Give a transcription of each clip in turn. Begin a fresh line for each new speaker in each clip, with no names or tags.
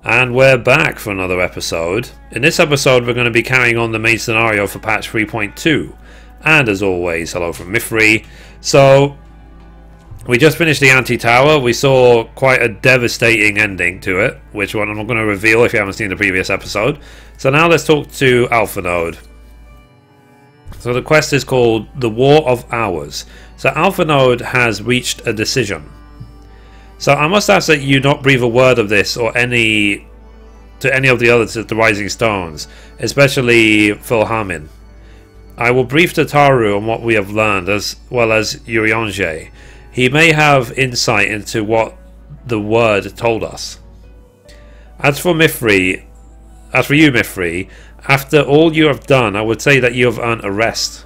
And we're back for another episode. In this episode we're going to be carrying on the main scenario for patch 3.2. And as always, hello from Mithrie. So, we just finished the anti-tower. We saw quite a devastating ending to it, which one I'm not going to reveal if you haven't seen the previous episode. So now let's talk to Alpha Node. So the quest is called The War of Hours. So Alpha Node has reached a decision. So I must ask that you not breathe a word of this or any of the others at the Rising Stones, especially Philharmin. I will brief Tataru on what we have learned, as well as Urianger. He may have insight into what the word told us. As for you, Mithrie, after all you have done, I would say that you have earned a rest.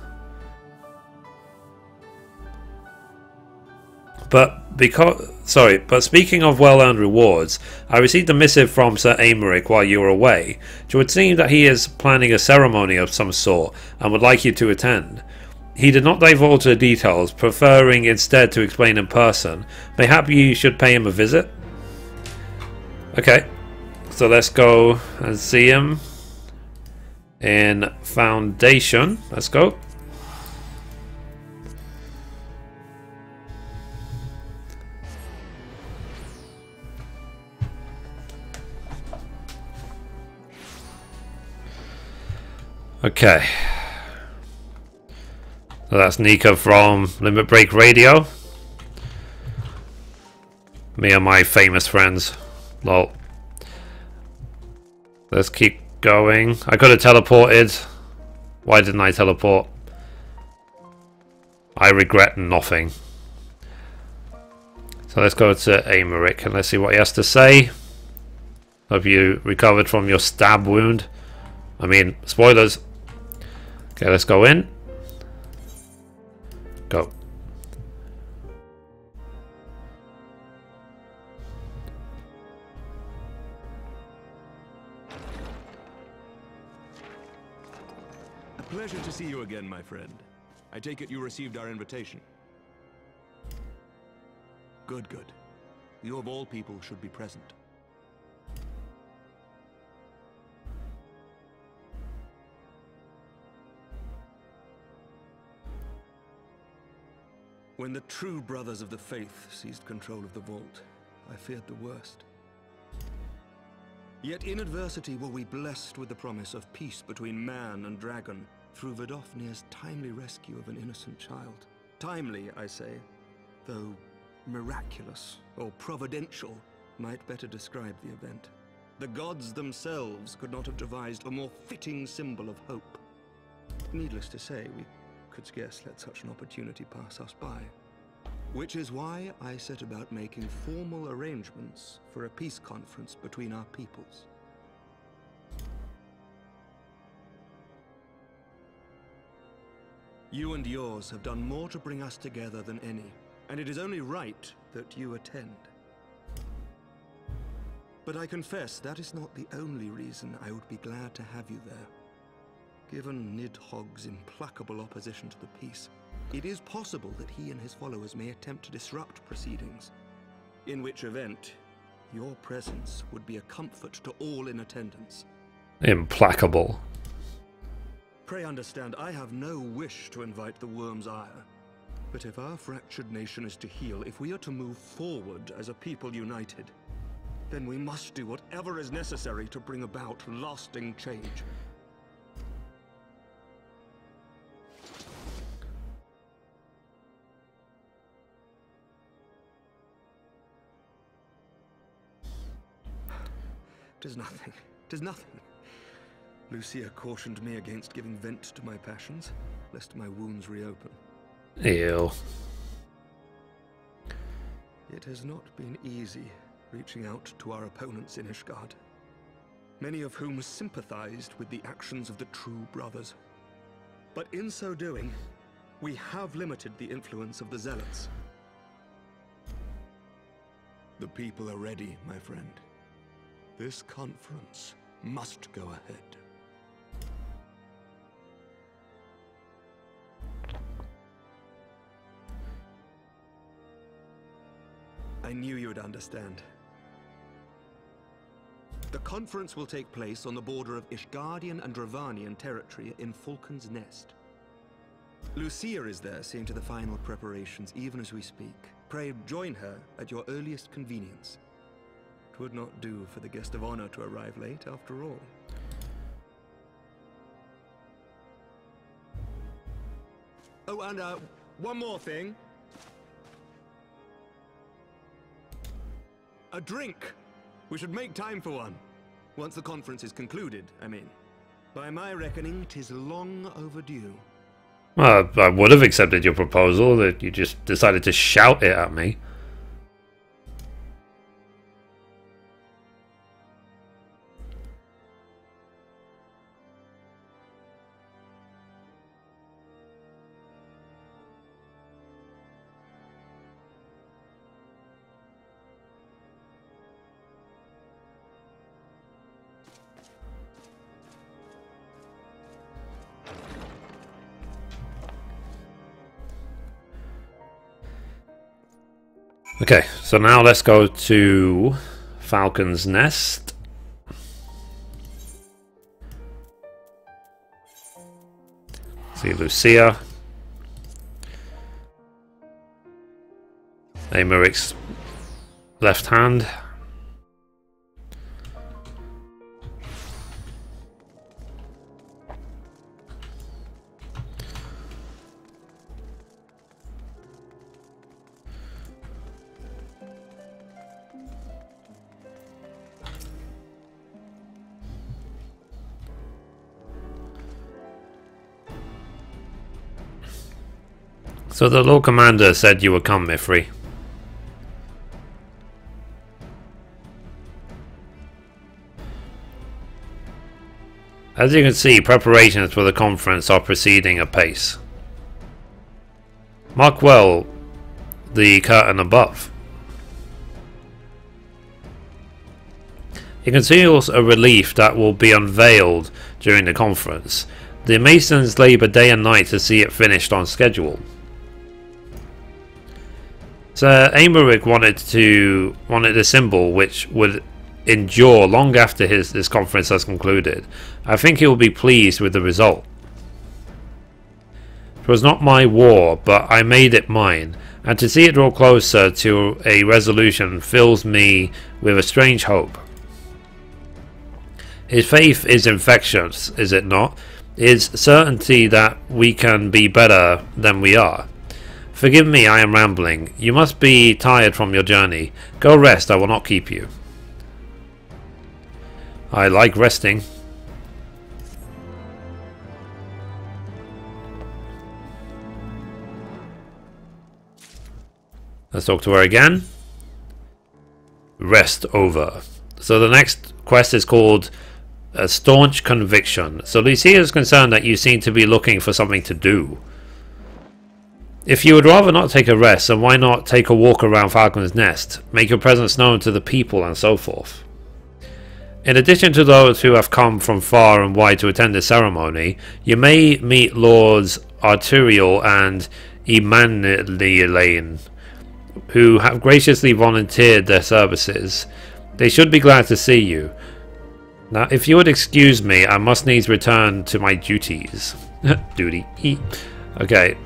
But speaking of well-earned rewards, I received a missive from Sir Aymeric while you were away. It would seem that he is planning a ceremony of some sort and would like you to attend. He did not divulge the details, preferring instead to explain in person. Mayhap you should pay him a visit? Okay, so let's go and see him in Foundation. Let's go. Okay, so that's Nika from Limit Break Radio. Me and my famous friends. Lol. Let's keep going. I could have teleported. Why didn't I teleport? I regret nothing. So let's go to Aymeric and let's see what he has to say. Hope you recovered from your stab wound. I mean, spoilers. Okay, let's go in. Go.
A pleasure to see you again, my friend. I take it you received our invitation. Good, good. You of all people should be present. When the true brothers of the faith seized control of the vault, I feared the worst. Yet in adversity were we blessed with the promise of peace between man and dragon through Vidofnir's timely rescue of an innocent child. Timely, I say, though miraculous or providential might better describe the event. The gods themselves could not have devised a more fitting symbol of hope. Needless to say, we could scarce let such an opportunity pass us by. Which is why I set about making formal arrangements for a peace conference between our peoples. You and yours have done more to bring us together than any, and it is only right that you attend. But I confess that is not the only reason I would be glad to have you there. Given Nidhogg's implacable opposition to the peace, it is possible that he and his followers may attempt to disrupt proceedings, in which event your presence would be a comfort to all in attendance.
Implacable.
Pray understand, I have no wish to invite the worm's ire. But if our fractured nation is to heal, if we are to move forward as a people united, then we must do whatever is necessary to bring about lasting change. Tis nothing. Tis nothing. Lucia cautioned me against giving vent to my passions, lest my wounds reopen.
Ew.
It has not been easy reaching out to our opponents in Ishgard, many of whom sympathized with the actions of the true brothers. But in so doing, we have limited the influence of the zealots. The people are ready, my friend. This conference must go ahead. I knew you would understand. The conference will take place on the border of Ishgardian and Dravanian territory in Falcon's Nest. Lucia is there seeing to the final preparations even as we speak. Pray join her at your earliest convenience. It would not do for the guest of honor to arrive late after all. Oh, and one more thing. A drink! We should make time for one. Once the conference is concluded, I mean. By my reckoning, 'tis long overdue.
Well, I would have accepted your proposal, that you just decided to shout it at me. Okay, so now let's go to Falcon's Nest. See Lucia. Amaric's left hand. So the Lord Commander said you would come, Mithrie. As you can see, preparations for the conference are proceeding apace. Mark well the curtain above. It conceals a relief that will be unveiled during the conference. The Masons labour day and night to see it finished on schedule. Sir Amaric wanted a symbol which would endure long after this conference has concluded. I think he will be pleased with the result. It was not my war, but I made it mine, and to see it draw closer to a resolution fills me with a strange hope. His faith is infectious, is it not? His certainty that we can be better than we are. Forgive me, I am rambling. You must be tired from your journey. Go rest, I will not keep you. I like resting. Let's talk to her again. Rest over. So the next quest is called Staunch Conviction. So Lucia is concerned that you seem to be looking for something to do. If you would rather not take a rest, then why not take a walk around Falcon's Nest, make your presence known to the people, and so forth. In addition to those who have come from far and wide to attend the ceremony, you may meet Lords Arturial and Emanuelaine, who have graciously volunteered their services. They should be glad to see you. Now, if you would excuse me, I must needs return to my duties. Duty. Okay.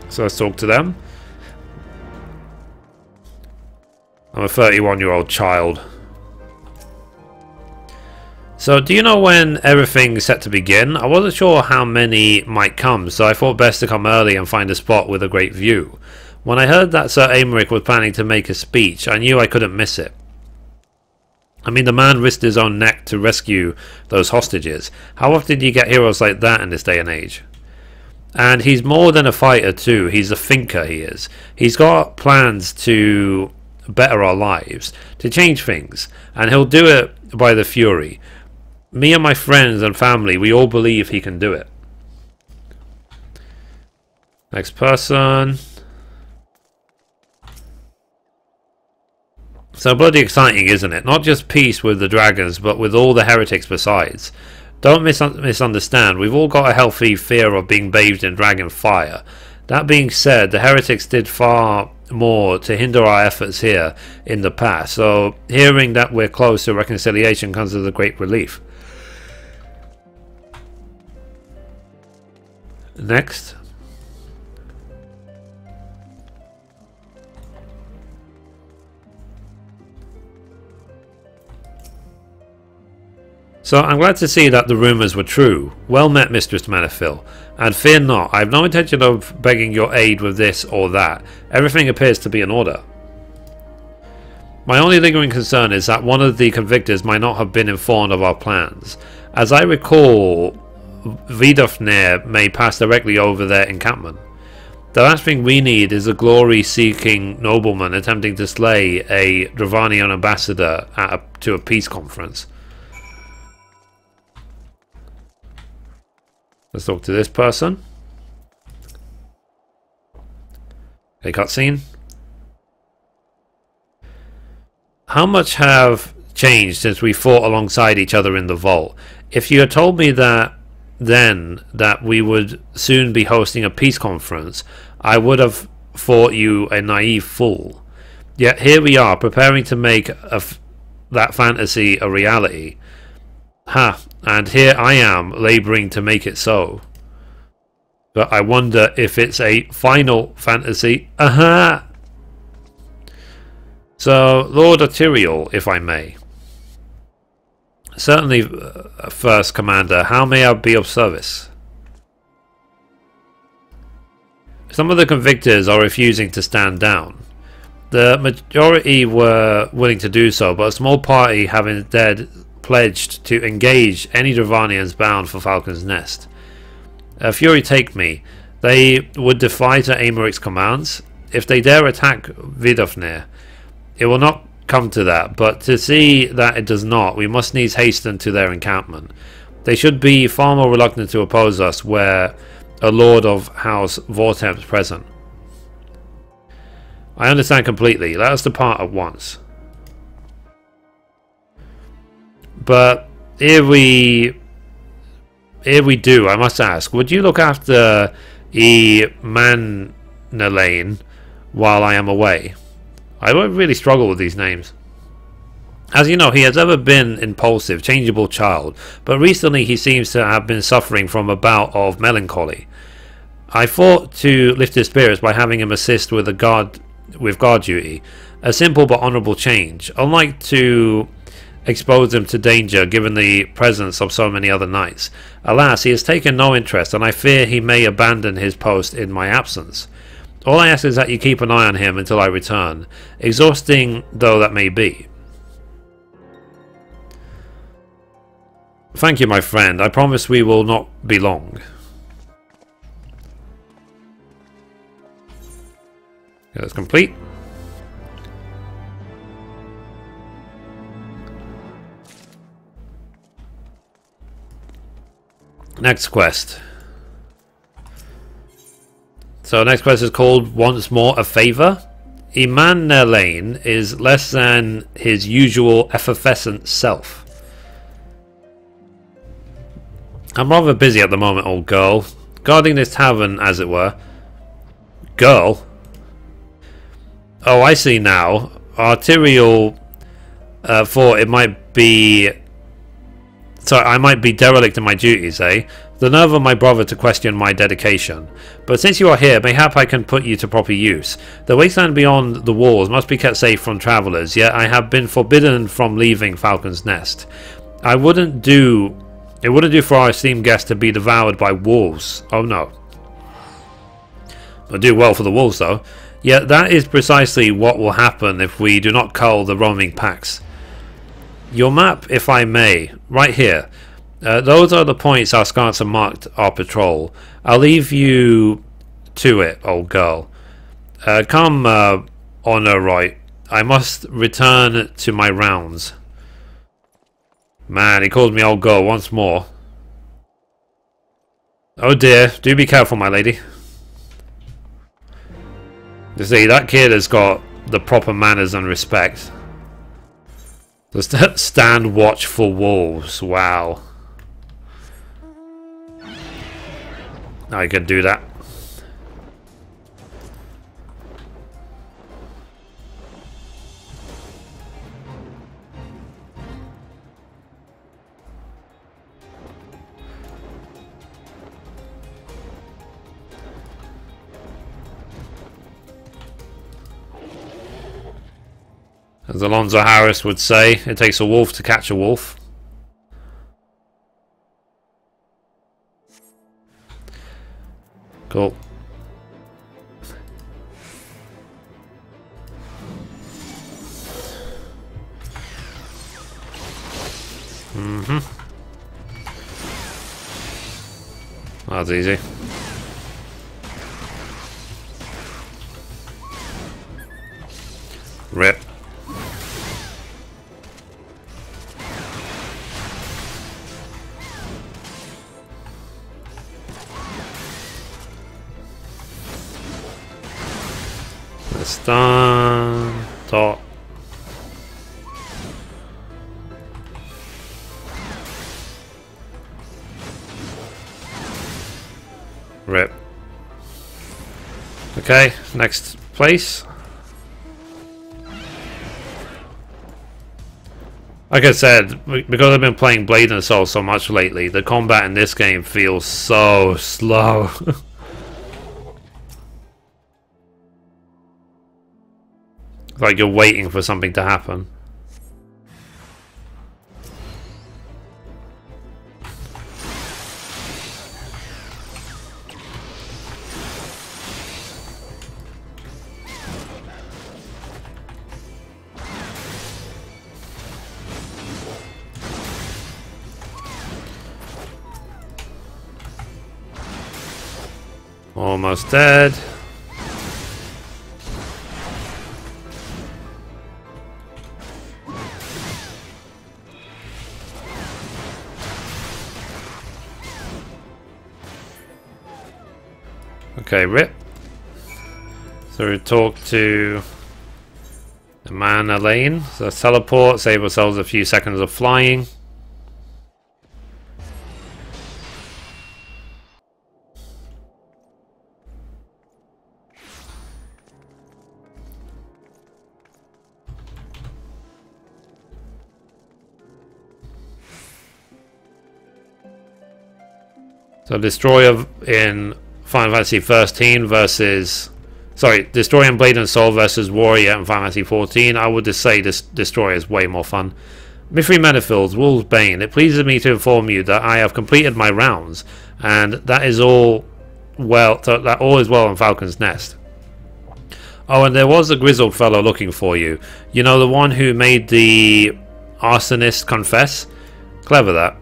So let's talk to them. I'm a 31-year-old child. So do you know when everything's set to begin? I wasn't sure how many might come, so I thought best to come early and find a spot with a great view. When I heard that Sir Amaric was planning to make a speech, I knew I couldn't miss it. I mean, the man risked his own neck to rescue those hostages. How often do you get heroes like that in this day and age? And he's more than a fighter too, he's a thinker, he is. He's got plans to better our lives, to change things, and he'll do it by the fury. Me and my friends and family, we all believe he can do it. Next person. So bloody exciting, isn't it? Not just peace with the dragons, but with all the heretics besides. Don't misunderstand, we've all got a healthy fear of being bathed in dragon fire. That being said, the heretics did far more to hinder our efforts here in the past. So hearing that we're close to reconciliation comes as a great relief. Next. So I'm glad to see that the rumours were true. Well met, Mistress Manifil. And fear not, I have no intention of begging your aid with this or that. Everything appears to be in order. My only lingering concern is that one of the convictors might not have been informed of our plans. As I recall, Vidofnir may pass directly over their encampment. The last thing we need is a glory-seeking nobleman attempting to slay a Dravanian ambassador to a peace conference. Let's talk to this person. A cutscene. How much have changed since we fought alongside each other in the vault? If you had told me that then that we would soon be hosting a peace conference, I would have thought you a naive fool. Yet here we are, preparing to make that fantasy a reality. Ha, and here I am, labouring to make it so. But I wonder if it's a final fantasy. Aha! So, Lord Arterial, if I may. Certainly, First Commander, how may I be of service? Some of the convictors are refusing to stand down. The majority were willing to do so, but a small party have instead pledged to engage any Dravanians bound for Falcon's Nest. Fury take me. They would defy to Aemeric's commands. If they dare attack Vidofnir, it will not come to that, but to see that it does not, we must needs hasten to their encampment. They should be far more reluctant to oppose us where a Lord of House Vortem's present. I understand completely. Let us depart at once. But here we do, I must ask, would you look after Manelane while I am away? I really struggle with these names. As you know, he has ever been impulsive, changeable child, but recently he seems to have been suffering from a bout of melancholy. I thought to lift his spirits by having him assist with guard duty, a simple but honourable change, unlike to expose him to danger given the presence of so many other knights. Alas, he has taken no interest, and I fear he may abandon his post in my absence. All I ask is that you keep an eye on him until I return, exhausting though that may be. Thank you, my friend. I promise we will not be long. That's complete. Next quest. So next quest is called Once More a Favour. Manelane is less than his usual effervescent self. I'm rather busy at the moment, old girl. Guarding this tavern, as it were. Girl? Oh, I see now. Arterial thought it might be... Sorry, I might be derelict in my duties, eh? The nerve of my brother to question my dedication. But since you are here, mayhap I can put you to proper use. The wasteland beyond the walls must be kept safe from travellers, yet I have been forbidden from leaving Falcon's Nest. It wouldn't do for our esteemed guest to be devoured by wolves. Oh no. I'll do well for the wolves though. Yet that is precisely what will happen if we do not cull the roaming packs. Your map, if I may, right here. Those are the points our scouts have marked our patrol. I'll leave you to it, old girl. Come, Honor Right. I must return to my rounds. Man, he calls me old girl once more. Oh dear, do be careful, my lady. You see, that kid has got the proper manners and respect. Just stand watch for wolves. Wow. I can do that. As Alonzo Harris would say, it takes a wolf to catch a wolf. Cool. That's easy. Rip. The stun top. Rip. Okay, next place. Like I said, because I've been playing Blade and Soul so much lately, the combat in this game feels so slow. Like you're waiting for something to happen. Almost dead. Okay, rip. So we talk to the man Elaine. So teleport, save ourselves a few seconds of flying. So Destroyer in Final Fantasy 13 versus... Sorry, Destroyer and Blade and Soul versus Warrior in Final Fantasy 14. I would just say this Destroyer is way more fun. Mithrie Menefils, Wolf's Bane. It pleases me to inform you that I have completed my rounds, and that is all well. That all is well on Falcon's Nest. Oh, and there was a grizzled fellow looking for you. You know, the one who made the arsonist confess? Clever that.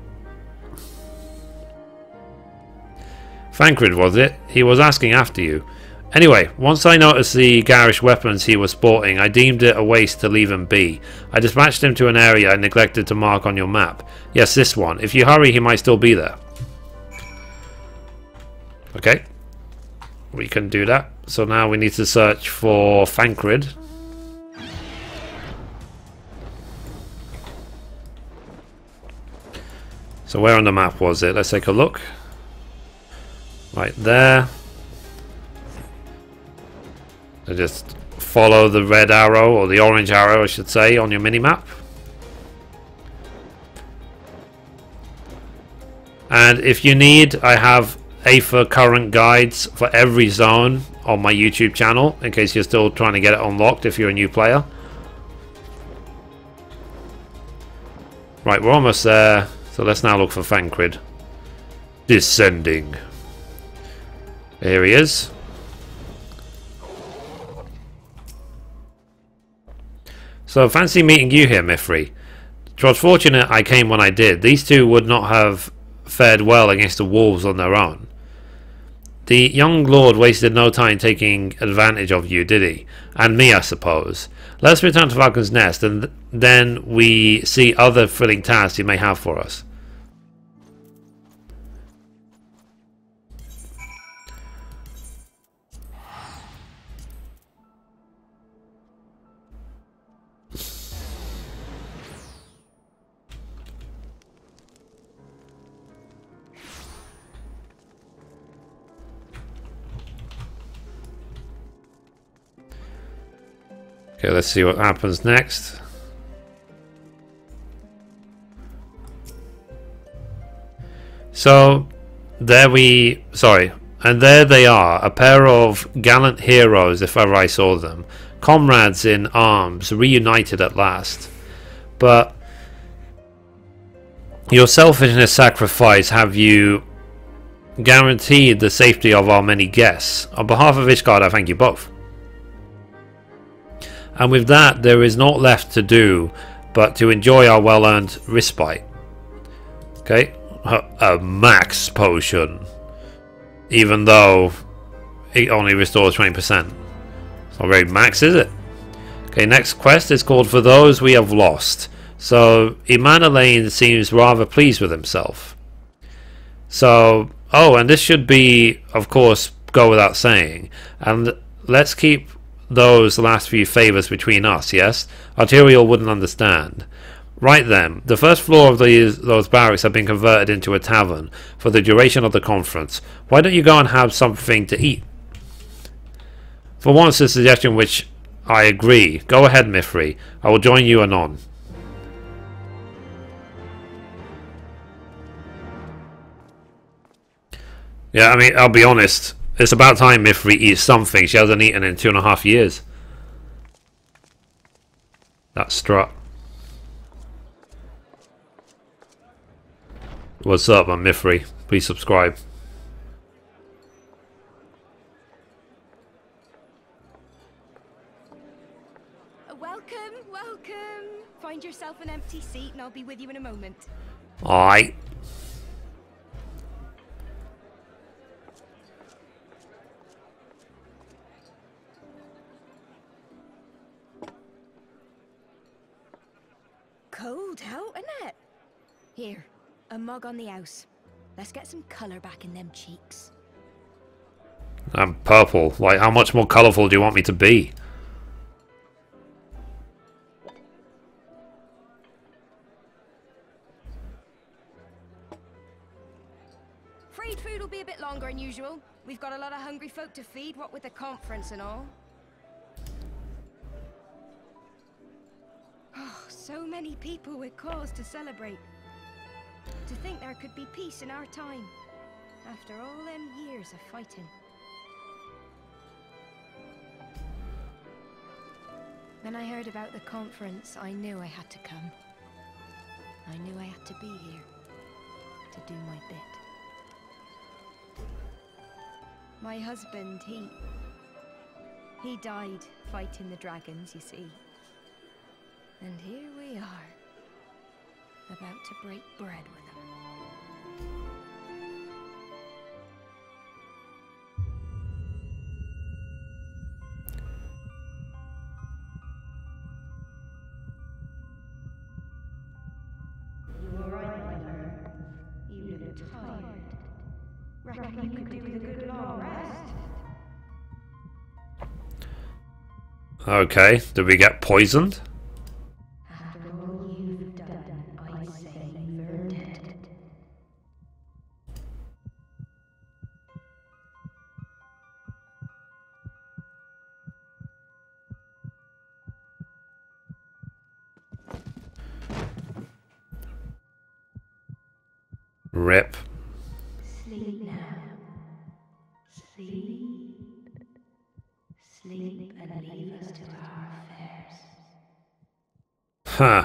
Thancred, was it? He was asking after you. Anyway, once I noticed the garish weapons he was sporting, I deemed it a waste to leave him be. I dispatched him to an area I neglected to mark on your map. Yes, this one. If you hurry, he might still be there. Okay. We can do that. So now we need to search for Thancred. So where on the map was it? Let's take a look. Right there. So just follow the red arrow, or the orange arrow I should say, on your mini-map. And if you need, I have Aether current guides for every zone on my YouTube channel, in case you're still trying to get it unlocked if you're a new player. Right, we're almost there. So let's now look for Thancred. Descending. Here he is. So fancy meeting you here, Mithrie. 'Twas fortunate I came when I did. These two would not have fared well against the wolves on their own. The young lord wasted no time taking advantage of you, did he? And me, I suppose. Let's return to Falcon's Nest, and then we see other thrilling tasks you may have for us. Okay, let's see what happens next. So, there we... Sorry. And there they are, a pair of gallant heroes, if ever I saw them. Comrades in arms, reunited at last. But your selfishness sacrifice have you guaranteed the safety of our many guests. On behalf of Ishgard, I thank you both. And with that, there is naught left to do but to enjoy our well-earned respite. Okay, a max potion, even though it only restores 20%. It's not very max, is it? Okay, next quest is called For Those We Have Lost. So Imanalain seems rather pleased with himself. So, oh, and this should be, of course, go without saying. And let's keep those last few favours between us, yes? Arterial wouldn't understand. Right then, the first floor of those barracks have been converted into a tavern for the duration of the conference. Why don't you go and have something to eat? For once, a suggestion which I agree. Go ahead, Mithrie. I will join you anon. Yeah, I mean, I'll be honest. It's about time Mithrie eats something. She hasn't eaten in 2.5 years. That strut. What's up, I'm Mithrie. Please subscribe.
Welcome, welcome. Find yourself an empty seat and I'll be with you in a moment.
Alright.
Cold out, isn't it? Here, a mug on the house. Let's get some colour back in them cheeks.
I'm purple. Like, how much more colourful do you want me to be?
Freed food will be a bit longer than usual. We've got a lot of hungry folk to feed, what with the conference and all. Oh, so many people with cause to celebrate. To think there could be peace in our time, after all them years of fighting. When I heard about the conference, I knew I had to come. I knew I had to be here, to do my bit. My husband, he died fighting the dragons, you see. And here we are, about to break bread with them.
You were right, my lord. You look tired. Reckon you could do with a good long rest?
Okay, did we get poisoned?
After all you've done, I say you've earned it.
Rip.
Sleep now. Sleep. Sleep and leave us to our affairs.
Huh.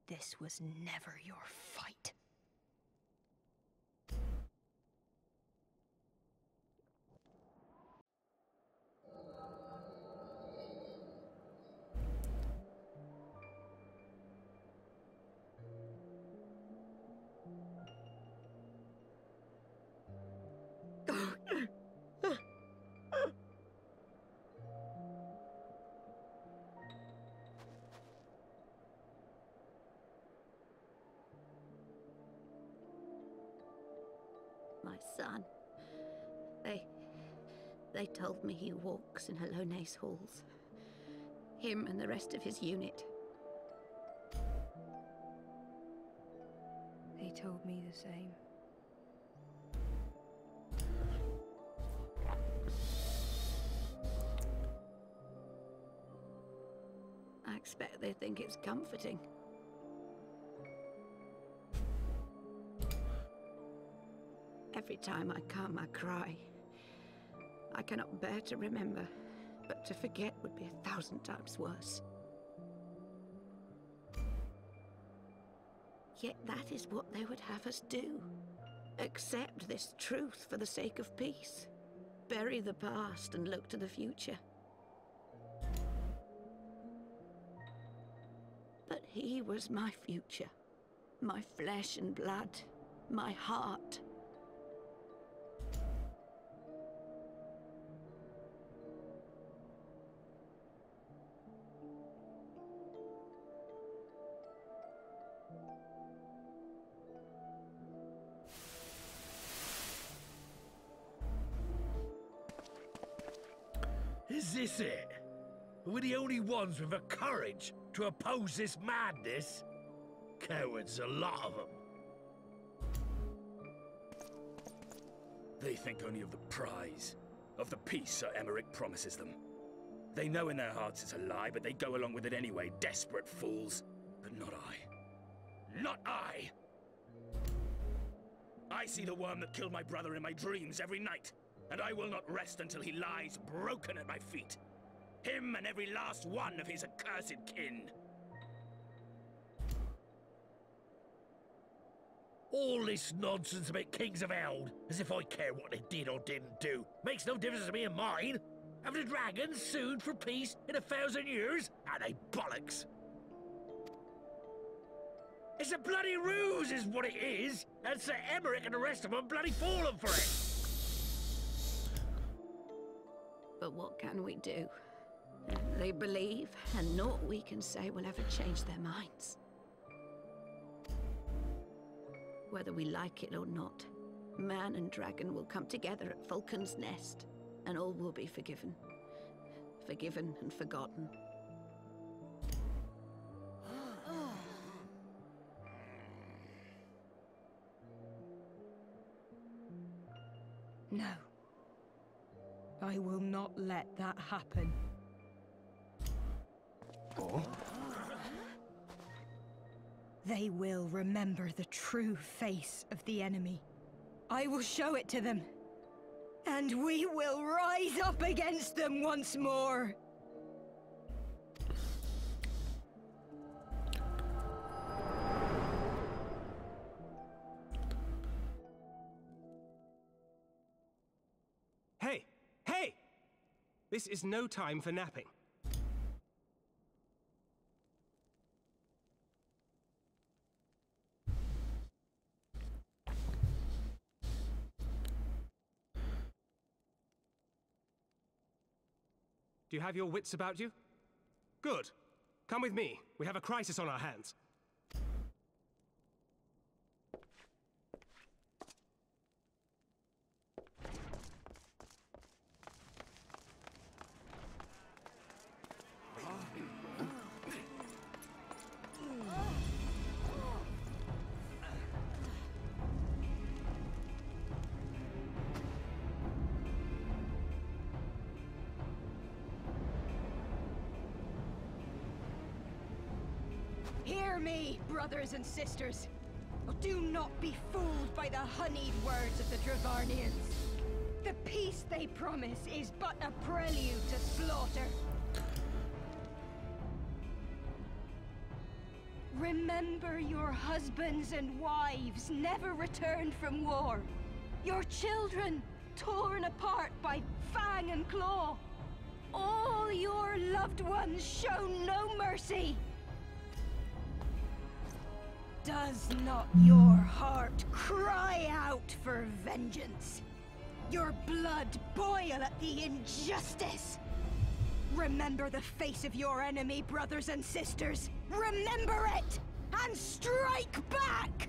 This was never your fight.
My son. They told me he walks in Alone's halls. Him and the rest of his unit.
They told me the same.
I expect they think it's comforting. Every time I come, I cry. I cannot bear to remember, but to forget would be 1,000 times worse. Yet that is what they would have us do. Accept this truth for the sake of peace. Bury the past and look to the future. But he was my future. My flesh and blood. My heart.
Is this it? We're the only ones with the courage to oppose this madness? Cowards, a lot of them.
They think only of the prize, of the peace Sir Emmerich promises them. They know in their hearts it's a lie, but they go along with it anyway, desperate fools. But not I. Not I! I see the worm that killed my brother in my dreams every night, and I will not rest until he lies broken at my feet. Him and every last one of his accursed kin.
All this nonsense about Kings of Eld, as if I care what they did or didn't do. Makes no difference to me and mine. Have the dragons sued for peace in 1,000 years? Are they bollocks? It's a bloody ruse is what it is, and Sir Emmerich and the rest of them bloody fallen for it.
But what can we do? They believe, and naught we can say will ever change their minds. Whether we like it or not, man and dragon will come together at Vulcan's Nest, and all will be forgiven. Forgiven and forgotten.
No. I will not let that happen.
Oh?
They will remember the true face of the enemy. I will show it to them. And we will rise up against them once more.
Hey! Hey! This is no time for napping. Do you have your wits about you? Good. Come with me. We have a crisis on our hands.
Hear me, brothers and sisters. Do not be fooled by the honeyed words of the Dravarnians. The peace they promise is but a prelude to slaughter. Remember your husbands and wives never returned from war. Your children torn apart by fang and claw. All your loved ones shown no mercy. Does not your heart cry out for vengeance? Your blood boil at the injustice? Remember the face of your enemy, brothers and sisters. Remember it, and strike back!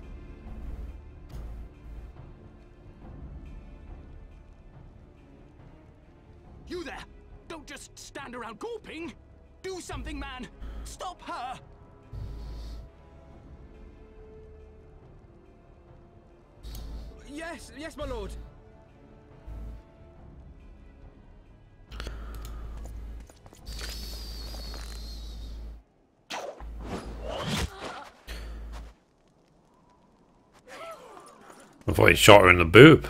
You there! Don't just stand around gawping! Do something, man! Stop her!
Yes, yes, my lord.
I thought he shot her in the boob.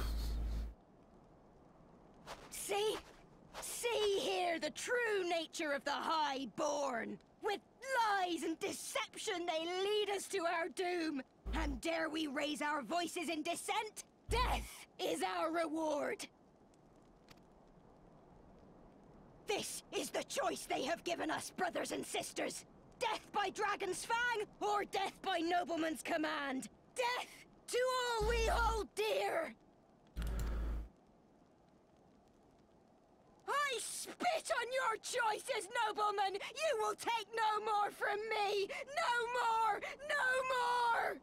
share the true nature of the Highborn. With lies and deception they lead us to our doom. And dare we raise our voices in dissent? Death is our reward. This is the choice they have given us, brothers and sisters. Death by Dragon's Fang, or death by Nobleman's command. Death to all we hold dear. I spit on your choices, noblemen! You will take no more from me! No more! No more!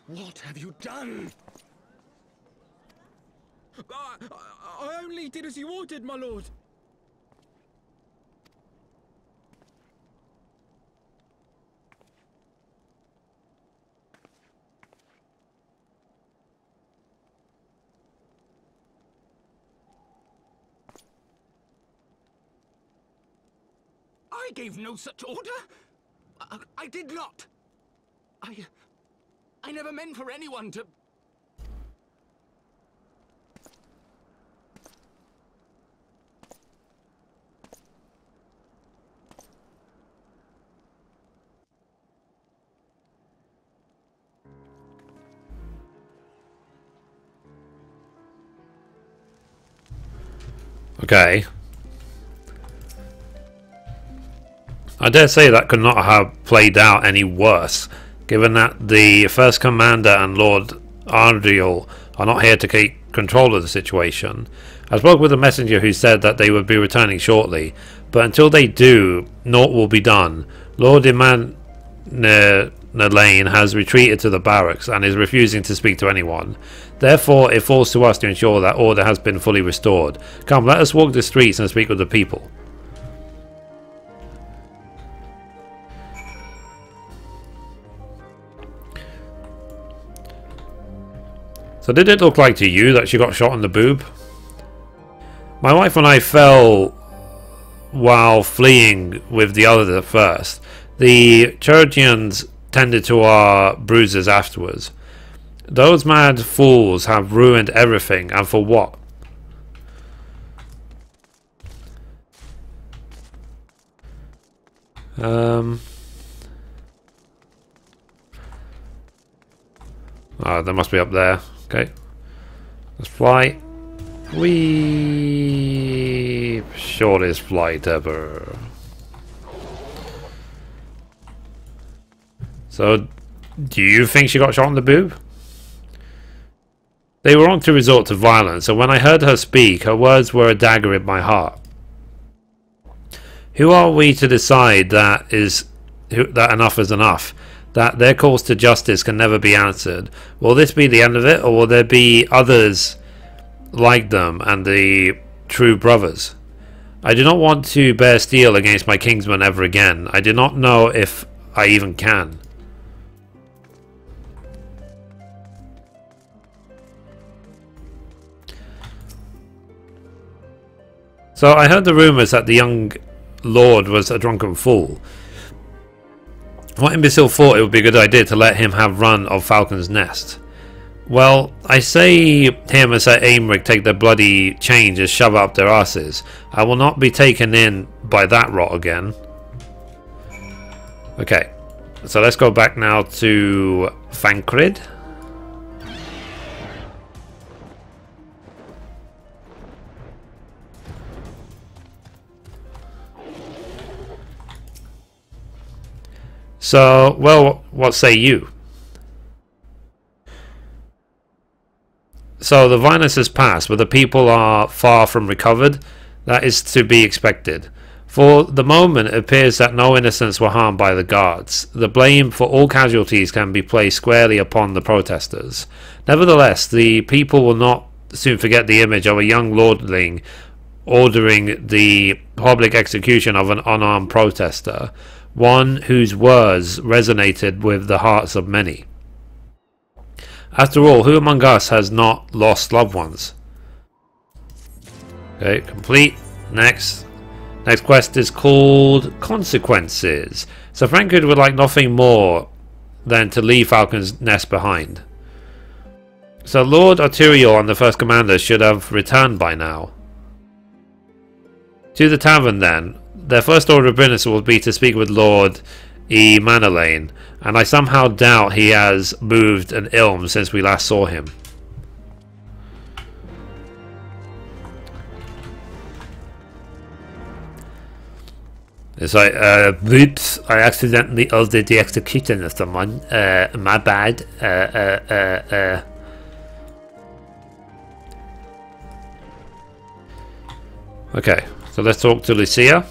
What have you done?
I only did as you ordered, my lord.
I gave no such order. I did not. I never meant for anyone to...
Okay. I dare say that could not have played out any worse, given that the First Commander and Lord Ardriel are not here to keep control of the situation. I spoke with a messenger who said that they would be returning shortly, but until they do, naught will be done. Lord Lane has retreated to the barracks and is refusing to speak to anyone. Therefore, it falls to us to ensure that order has been fully restored. Come, let us walk the streets and speak with the people. So did it look like to you that she got shot in the boob? My wife and I fell while fleeing with the others at first. The Churchians tended to our bruises afterwards. Those mad fools have ruined everything, and for what? Oh, they must be up there. Okay. Let's fly. Whee! Shortest flight ever. So, do you think she got shot in the boob? They were wrong to resort to violence, and when I heard her speak, her words were a dagger in my heart. Who are we to decide that enough is enough? That their calls to justice can never be answered? Will this be the end of it, or will there be others like them and the true brothers? I do not want to bear steel against my kingsmen ever again. I do not know if I even can. So I heard the rumours that the young lord was a drunken fool. What imbecile thought it would be a good idea to let him have run of Falcon's Nest? Well, I say him and Sir Aymeric take their bloody chains and shove it up their asses. I will not be taken in by that rot again. Okay, so let's go back now to Thancred. So, well, what say you? So, the violence has passed, but the people are far from recovered. That is to be expected. For the moment, it appears that no innocents were harmed by the guards. The blame for all casualties can be placed squarely upon the protesters. Nevertheless, the people will not soon forget the image of a young lordling ordering the public execution of an unarmed protester. One whose words resonated with the hearts of many. After all, who among us has not lost loved ones? Okay, complete. Next. Next quest is called Consequences. So Frankfurt would like nothing more than to leave Falcon's Nest behind. So Lord Arturiel and the first commander should have returned by now. To the tavern then. Their first order of business will be to speak with Lord E. Manolane, and I somehow doubt he has moved an ilm since we last saw him. It's like, oops, I accidentally ordered the execution of someone. My bad. Okay, so let's talk to Lucia.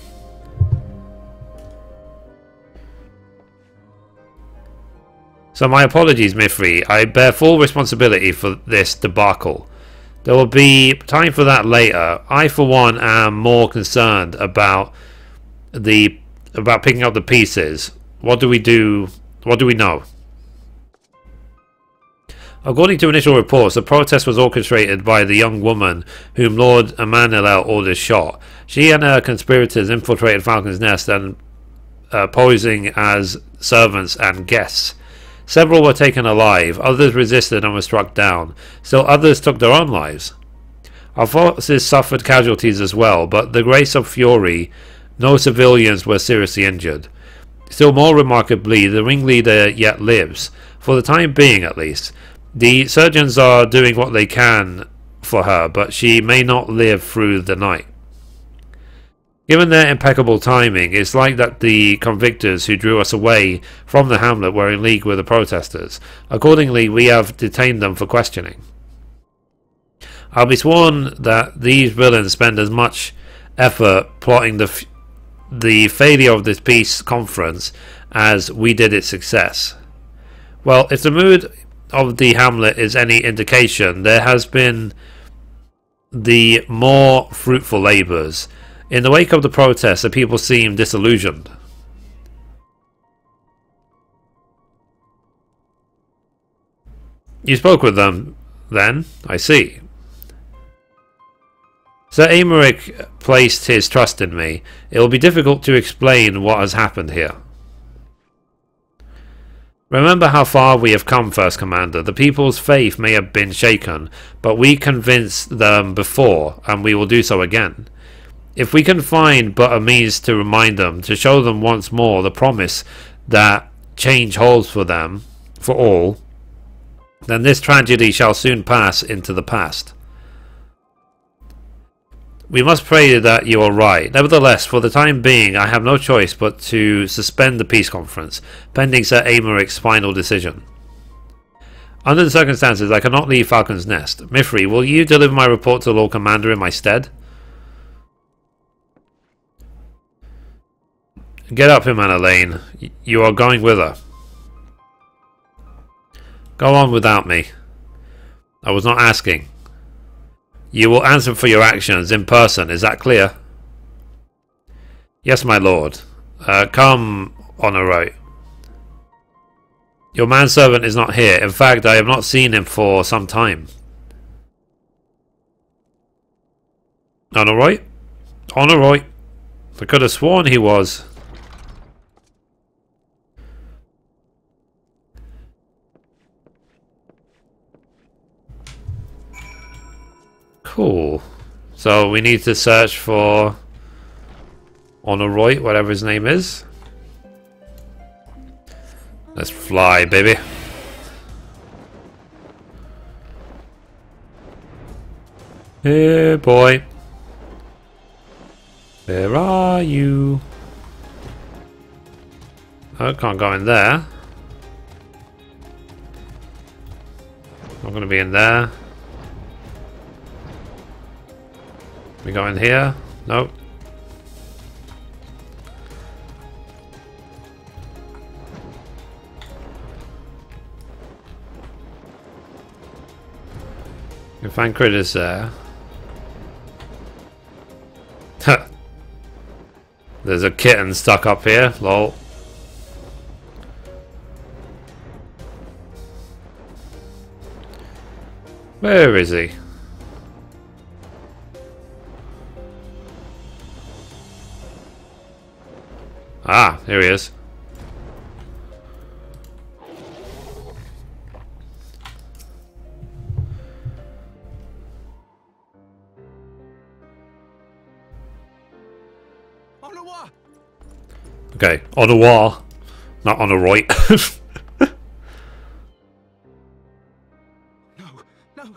So my apologies, Mithrie. I bear full responsibility for this debacle. There will be time for that later. I, for one, am more concerned about picking up the pieces. What do we do? What do we know? According to initial reports, the protest was orchestrated by the young woman whom Lord Emmanuel orders shot. She and her conspirators infiltrated Falcon's Nest and posing as servants and guests. Several were taken alive, others resisted and were struck down. Still others took their own lives. Our forces suffered casualties as well, but the grace of fury, no civilians were seriously injured. Still more remarkably, the ringleader yet lives, for the time being at least. The surgeons are doing what they can for her, but she may not live through the night. Given their impeccable timing, it's like that the convictors who drew us away from the hamlet were in league with the protesters. Accordingly, we have detained them for questioning. I'll be sworn that these villains spend as much effort plotting the failure of this peace conference as we did its success. Well, if the mood of the hamlet is any indication, there has been the more fruitful labours. In the wake of the protests, the people seem disillusioned. You spoke with them, then? I see. Sir Aymeric placed his trust in me. It will be difficult to explain what has happened here. Remember how far we have come, First Commander. The people's faith may have been shaken, but we convinced them before, and we will do so again. If we can find but a means to remind them, to show them once more the promise that change holds for them, for all, then this tragedy shall soon pass into the past. We must pray that you are right. Nevertheless, for the time being, I have no choice but to suspend the peace conference, pending Sir Aymeric's final decision. Under the circumstances, I cannot leave Falcon's Nest. Mithrie, will you deliver my report to the Lord Commander in my stead? Get up, Emmanuel. You are going with her. Go on without me. I was not asking. You will answer for your actions in person, is that clear? Yes, my lord. Come, Honorate. Your manservant is not here. In fact, I have not seen him for some time. Honorate? Honorate. I could have sworn he was. Cool. So we need to search for Honorate, whatever his name is. Let's fly, baby. Hey, boy. Where are you? Oh, can't go in there. Not going to be in there. We go in here? Nope. You can find critters there. There's a kitten stuck up here, lol. Where is he? Ah, here he is. Okay, on a wall, not on a right.
No.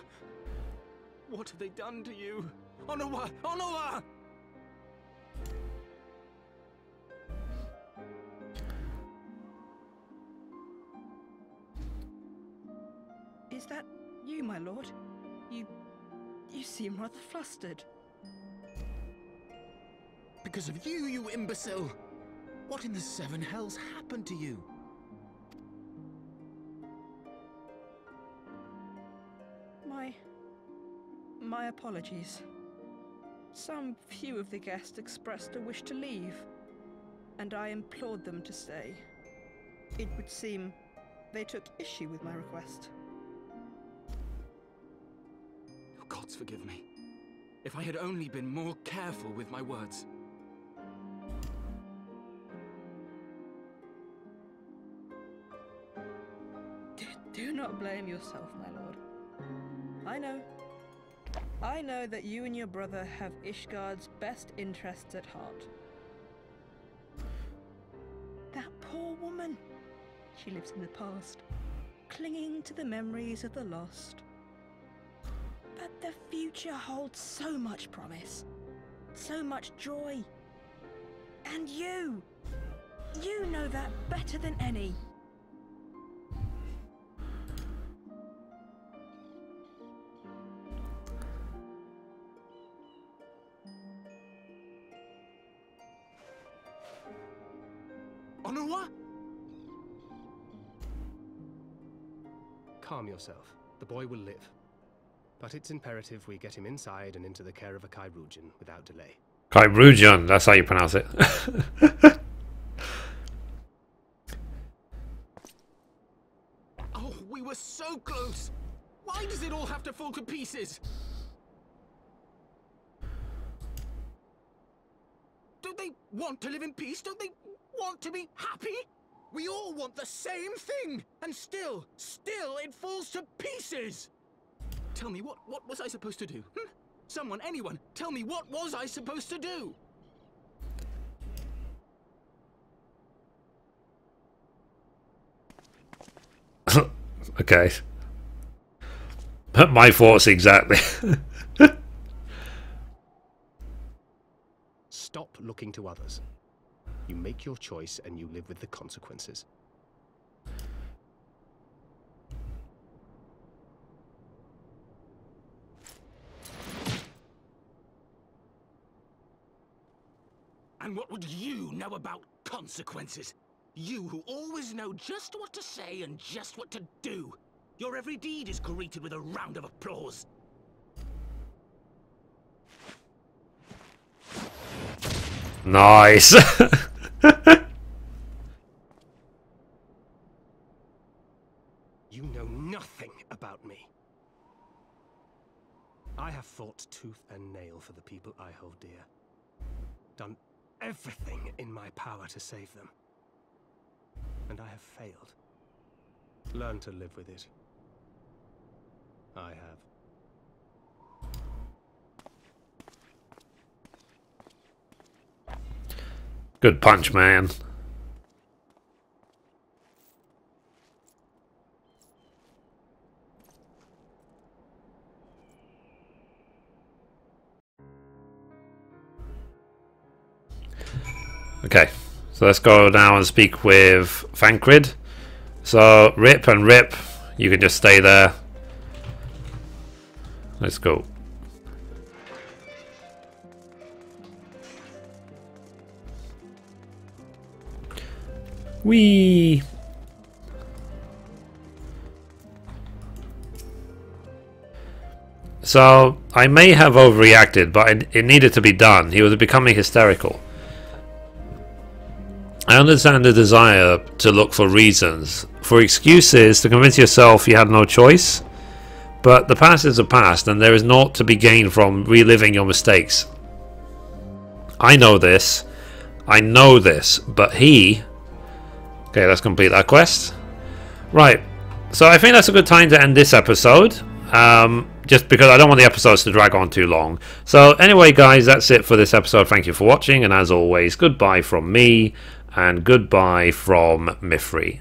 What have they done to you? Onawa! Onawa!
Is that you, my lord? You seem rather flustered.
Because of you, you imbecile! What in the seven hells happened to you?
My apologies. Some few of the guests expressed a wish to leave, and I implored them to stay. It would seem they took issue with my request.
Oh, gods forgive me. If I had only been more careful with my words.
Do not blame yourself, my lord. I know that you and your brother have Ishgard's best interests at heart. That poor woman. She lives in the past, clinging to the memories of the lost. But the future holds so much promise, so much joy. And you know that better than any.
Onawa?
Calm yourself. The boy will live. But it's imperative we get him inside and into the care of a Kairujan without delay.
Kairujan, that's how you pronounce it.
Oh, we were so close! Why does it all have to fall to pieces? Don't they want to live in peace? Don't they want to be happy? We all want the same thing, and still it falls to pieces. Tell me, what was I supposed to do? Someone, anyone, tell me, what was I supposed to do?
Okay. My thoughts exactly.
Stop looking to others. You make your choice and you live with the consequences.
And what would you know about consequences? You who always know just what to say and just what to do. Your every deed is greeted with a round of applause.
Nice.
You know nothing about me. I have fought tooth and nail for the people I hold dear. Done everything in my power to save them. And I have failed. Learn to live with it. I have.
Good punch, man. Okay, so let's go now and speak with Thancred. So, Rip and Rip, you can just stay there. Let's go. Whee! So, I may have overreacted, but it needed to be done. He was becoming hysterical. I understand the desire to look for reasons, for excuses to convince yourself you had no choice, but the past is the past and there is naught to be gained from reliving your mistakes. I know this. I know this, but he... Okay, let's complete that quest. Right, so I think that's a good time to end this episode. Just because I don't want the episodes to drag on too long. So anyway, guys, that's it for this episode. Thank you for watching, and as always, goodbye from me, and goodbye from Mithrie.